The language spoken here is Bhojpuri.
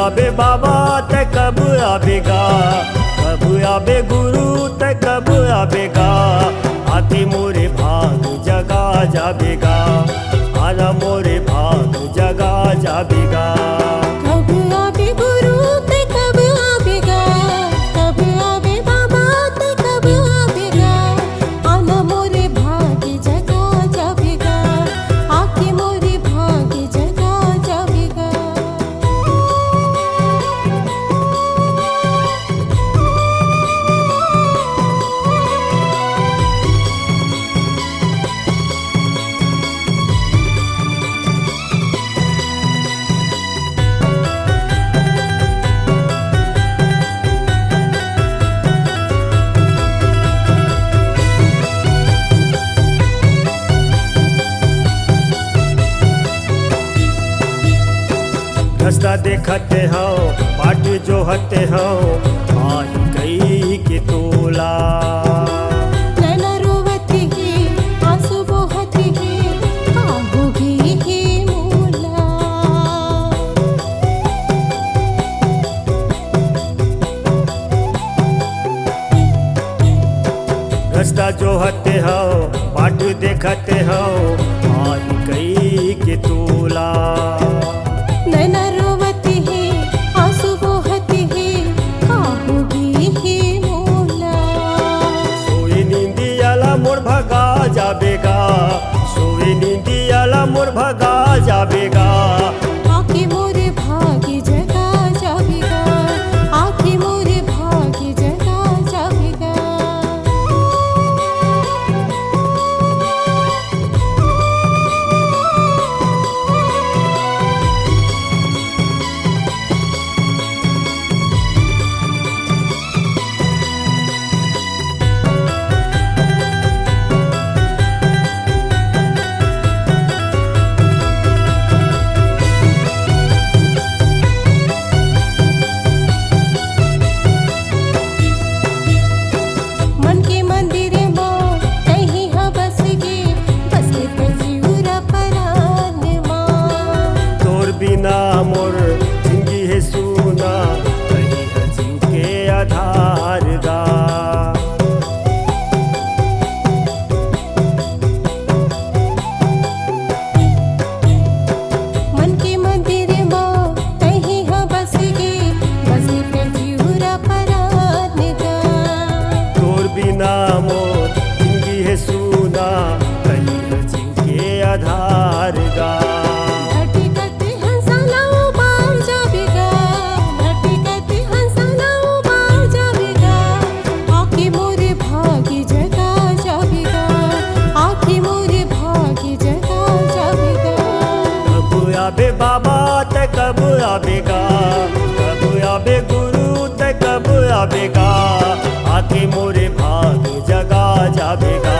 आबे बाबा ते कब आबेगा, कब आबे गुरु ते कब आबेगा, आके मोरे भाग जगा जाबेगा, आना मोरे भाग जगा जाबेगा। कब आबे गुरु ते कब आबेगा, कब आबे बाबा ते कब आबेगा, आना मोरे भाग जगा जाबेगा, आके मोरे भाग जगा जाबेगा। रास्ता देखते हो बाट जो हते हो, आई गई के तोला। नैना रोवती है आंसू बहती है, होगी ही मोला। रास्ता जो हते हो बाट देखते हो, आई गई के तोला। नैना रोवती है आंसू बहती है, होगी ही मोला। सोई नींदियाला मोर भगा जाबेगा, सोई नींदियाला मोर भगा जाबेगा, आके मोरे भाग्य जगा जाबेगा, आके मोरे भाग्य जगा जाबेगा। मन के मंदिर माँ कहीं हाँ बस गे, बस के तजिउरा परान माँ। तोर बिना मोर जिंदगी है सुना, कहीं हजीव के आधार गा। मन के मंदिर माँ कहीं हाँ बस गे, बस के तजिउरा परान गा। तोर बिना मोर जिंदगी है सुना, कहीं हजीव के आधार गा। भटकते हंसाला उबार जाबेगा, भटकते हंसाला उबार जाबेगा, आके मोरे भाग्य जगा जाबेगा, आके मोरे भाग्य जगा जाबेगा। कब आबे बाबा ते कब आबेगा, कब आबे गुरु ते कब आबेगा, आके मोरे भाग जगा जाबेगा।